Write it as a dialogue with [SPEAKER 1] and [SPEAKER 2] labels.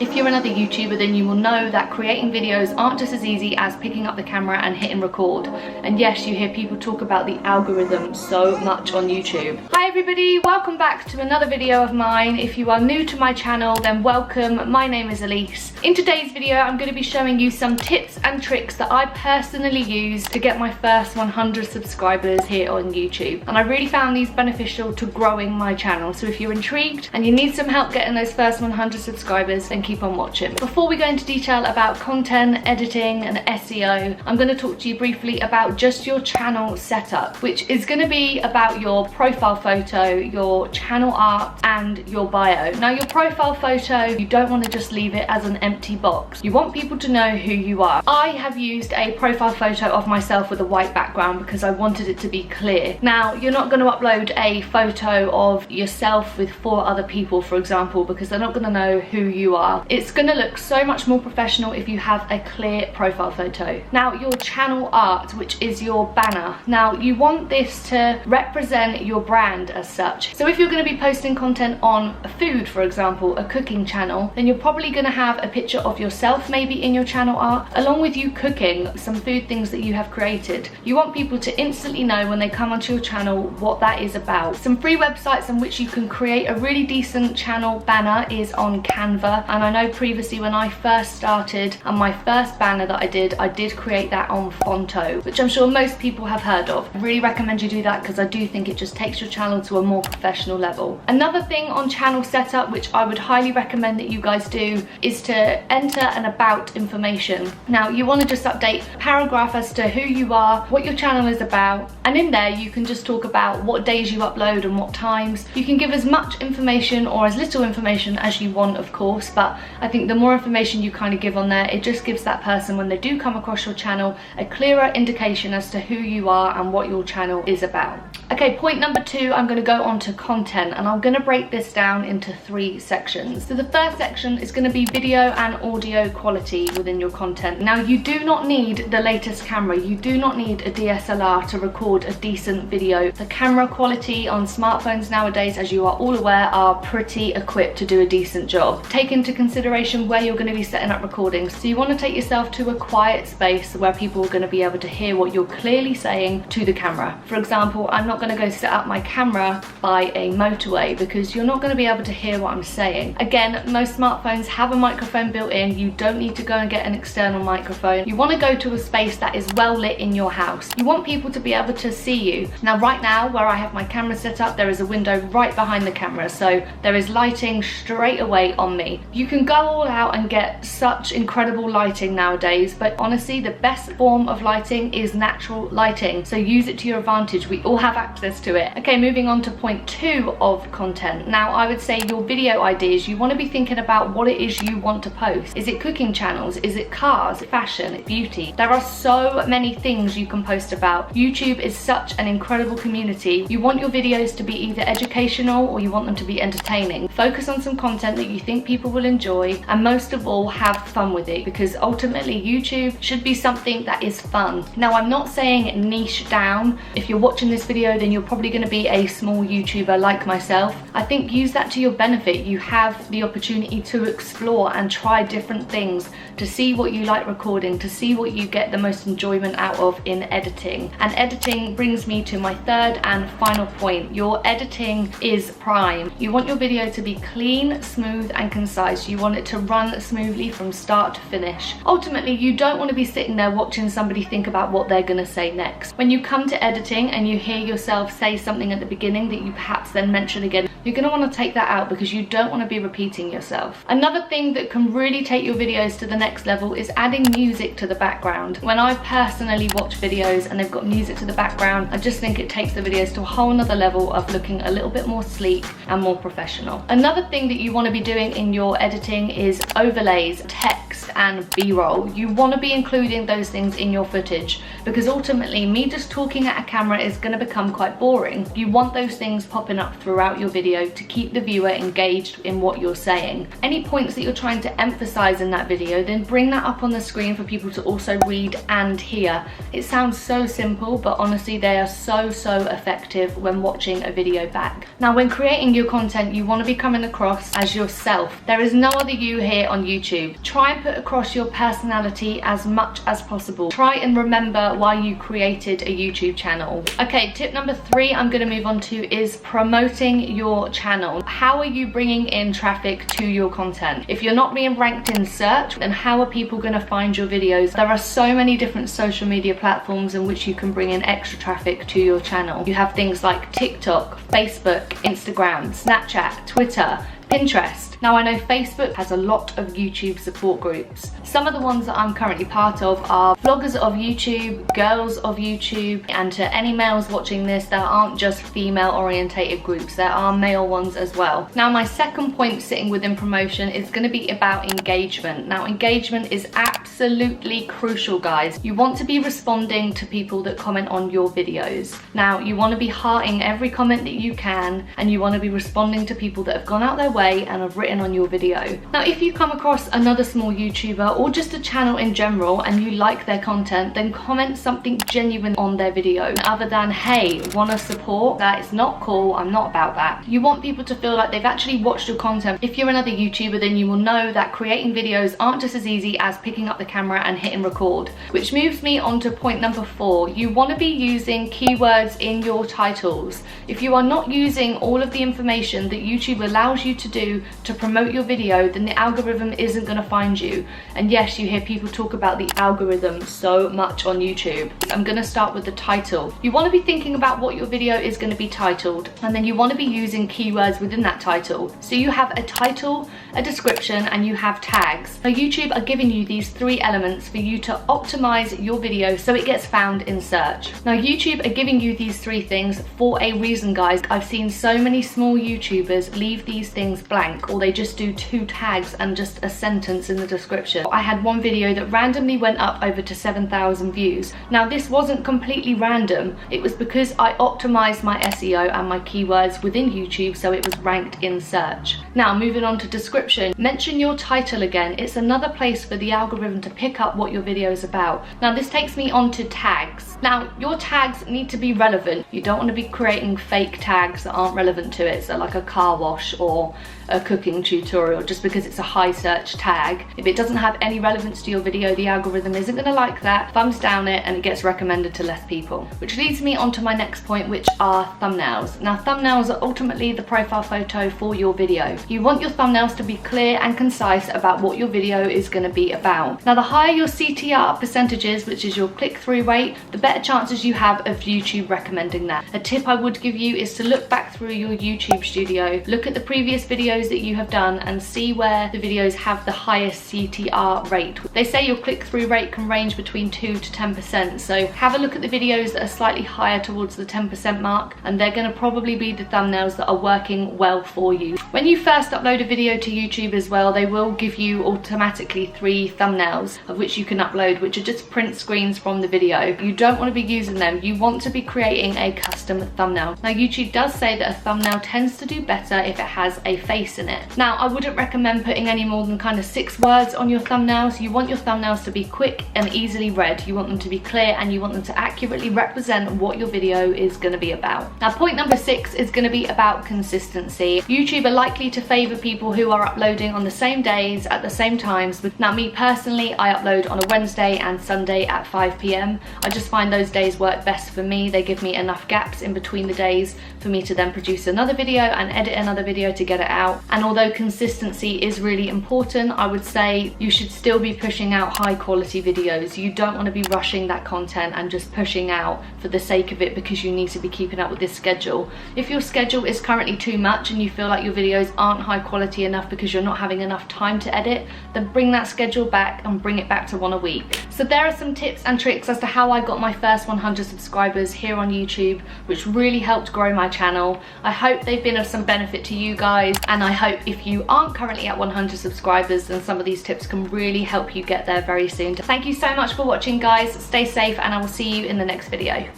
[SPEAKER 1] If you're another YouTuber, then you will know that creating videos aren't just as easy as picking up the camera and hitting record. And yes, you hear people talk about the algorithm so much on YouTube. Hi everybody, welcome back to another video of mine. If you are new to my channel, then welcome. My name is Elise. In today's video, I'm going to be showing you some tips and tricks that I personally use to get my first 100 subscribers here on YouTube. And I really found these beneficial to growing my channel. So if you're intrigued and you need some help getting those first 100 subscribers, then keep on watching. Before we go into detail about content, editing and SEO, I'm going to talk to you briefly about just your channel setup, which is going to be about your profile photo, your channel art and your bio. Now your profile photo, you don't want to just leave it as an empty box. You want people to know who you are. I have used a profile photo of myself with a white background because I wanted it to be clear. Now you're not going to upload a photo of yourself with 4 other people, for example, because they're not going to know who you are. It's going to look so much more professional if you have a clear profile photo. Now your channel art, which is your banner. Now you want this to represent your brand as such. So if you're going to be posting content on food, for example, a cooking channel, then you're probably going to have a picture of yourself maybe in your channel art, along with you cooking some food things that you have created. You want people to instantly know when they come onto your channel what that is about. Some free websites on which you can create a really decent channel banner is on Canva, and I know previously when I first started and my first banner that I did create that on Fonto, which I'm sure most people have heard of. I really recommend you do that because I do think it just takes your channel to a more professional level. Another thing on channel setup which I would highly recommend that you guys do is to enter an about information. Now you want to just update a paragraph as to who you are, what your channel is about, and in there you can just talk about what days you upload and what times. You can give as much information or as little information as you want, of course, but I think the more information you kind of give on there, it just gives that person, when they do come across your channel, a clearer indication as to who you are and what your channel is about. Okay, point number 2, I'm going to go on to content, and I'm going to break this down into 3 sections. So the first section is going to be video and audio quality within your content. Now you do not need the latest camera, you do not need a DSLR to record a decent video. The camera quality on smartphones nowadays, as you are all aware, are pretty equipped to do a decent job. Take into consideration where you're going to be setting up recordings. So you want to take yourself to a quiet space where people are going to be able to hear what you're clearly saying to the camera. For example, I'm not going to go set up my camera by a motorway because you're not going to be able to hear what I'm saying. Again, most smartphones have a microphone built in. You don't need to go and get an external microphone. You want to go to a space that is well lit in your house. You want people to be able to see you. Now right now where I have my camera set up, there is a window right behind the camera, so there is lighting straight away on me. You can go all out and get such incredible lighting nowadays, but honestly the best form of lighting is natural lighting, so use it to your advantage. We all have access to it. Okay, moving on to point 2 of content. Now I would say your video ideas, you want to be thinking about what it is you want to post. Is it cooking channels? Is it cars, fashion, beauty? There are so many things you can post about. YouTube is such an incredible community. You want your videos to be either educational or you want them to be entertaining. Focus on some content that you think people will enjoy, and most of all have fun with it, because ultimately YouTube should be something that is fun. Now I'm not saying niche down. If you're watching this video, then you're probably going to be a small YouTuber like myself. I think use that to your benefit. You have the opportunity to explore and try different things, to see what you like recording, to see what you get the most enjoyment out of in editing. And editing brings me to my 3rd and final point. Your editing is prime. You want your video to be clean, smooth and concise. You want it to run smoothly from start to finish. Ultimately, you don't want to be sitting there watching somebody think about what they're going to say next. When you come to editing and you hear yourself say something at the beginning that you perhaps then mention again, you're going to want to take that out because you don't want to be repeating yourself. Another thing that can really take your videos to the next level is adding music to the background. When I personally watch videos and they've got music to the background, I just think it takes the videos to a whole nother level of looking a little bit more sleek and more professional. Another thing that you want to be doing in your editing is overlays, text and b-roll. You want to be including those things in your footage because ultimately me just talking at a camera is going to become quite boring. You want those things popping up throughout your video video to keep the viewer engaged in what you're saying. Any points that you're trying to emphasize in that video, then bring that up on the screen for people to also read and hear. It sounds so simple, but honestly they are so effective when watching a video back. Now when creating your content, you want to be coming across as yourself. There is no other you here on YouTube. Try and put across your personality as much as possible. Try and remember why you created a YouTube channel. Okay, tip number 3 I'm going to move on to is promoting your channel. How are you bringing in traffic to your content? If you're not being ranked in search, then how are people going to find your videos? There are so many different social media platforms in which you can bring in extra traffic to your channel. You have things like TikTok, Facebook, Instagram, Snapchat, Twitter, Pinterest. Now I know Facebook has a lot of YouTube support groups. Some of the ones that I'm currently part of are Vloggers of YouTube, Girls of YouTube, and to any males watching this, there aren't just female orientated groups, there are male ones as well. Now my second point sitting within promotion is going to be about engagement. Now engagement is absolutely crucial, guys. You want to be responding to people that comment on your videos. Now you want to be hearting every comment that you can, and you want to be responding to people that have gone out their way and have written on your video. Now if you come across another small YouTuber or just a channel in general and you like their content, then comment something genuine on their video other than, hey, wanna support? That is not cool, I'm not about that. You want people to feel like they've actually watched your content. If you're another YouTuber, then you will know that creating videos aren't just as easy as picking up the camera and hitting record, which moves me on to point number 4. You want to be using keywords in your titles. If you are not using all of the information that YouTube allows you to do to promote your video, then the algorithm isn't going to find you. And yes, you hear people talk about the algorithm so much on YouTube. I'm going to start with the title. You want to be thinking about what your video is going to be titled, and then you want to be using keywords within that title. So you have a title, a description, and you have tags. Now YouTube are giving you these 3 elements for you to optimize your video so it gets found in search. Now YouTube are giving you these 3 things for a reason, guys. I've seen so many small YouTubers leave these things blank, or they just do 2 tags and just a sentence in the description. I had one video that randomly went up over to 7,000 views. Now this wasn't completely random, it was because I optimized my SEO and my keywords within YouTube so it was ranked in search. Now moving on to description, mention your title again. It's another place for the algorithm to pick up what your video is about. Now this takes me on to tags. Now your tags need to be relevant. You don't want to be creating fake tags that aren't relevant to it, so like a car wash or a cooking tutorial just because it's a high search tag. If it doesn't have any relevance to your video, the algorithm isn't going to like that, thumbs down it, and it gets recommended to less people. Which leads me on to my next point, which are thumbnails. Now thumbnails are ultimately the profile photo for your video. You want your thumbnails to be clear and concise about what your video is going to be about. Now the higher your CTR percentages, which is your click-through rate, the better chances you have of YouTube recommending that. A tip I would give you is to look back through your YouTube studio, look at the previous videos that you have done and see where the videos have the highest CTR rate. They say your click-through rate can range between 2 to 10%, so have a look at the videos that are slightly higher towards the 10% mark, and they're going to probably be the thumbnails that are working well for you. When you first upload a video to YouTube as well, they will give you automatically 3 thumbnails of which you can upload, which are just print screens from the video. You don't want to be using them, you want to be creating a custom thumbnail. Now YouTube does say that a thumbnail tends to do better if it has a face in it. Now I wouldn't recommend putting any more than kind of 6 words on your thumbnails. You want your thumbnails to be quick and easily read. You want them to be clear and you want them to accurately represent what your video is going to be about. Now point number 6 is going to be about consistency. YouTube are likely to favor people who are uploading on the same days at the same times. Now me personally, I upload on a Wednesday and Sunday at 5 PM. I just find those days work best for me. They give me enough gaps in between the days for me to then produce another video and edit another video to get it out. And although consistency is really important, I would say you should still be pushing out high quality videos. You don't want to be rushing that content and just pushing out for the sake of it because you need to be keeping up with this schedule. If your schedule is currently too much and you feel like your videos aren't high quality enough because you're not having enough time to edit, then bring that schedule back and bring it back to 1 a week. So there are some tips and tricks as to how I got my first 100 subscribers here on YouTube, which really helped grow my channel. I hope they've been of some benefit to you guys, and I hope if you aren't currently at 100 subscribers, then some of these tips can really help you get there very soon. Thank you so much for watching, guys. Stay safe and I will see you in the next video.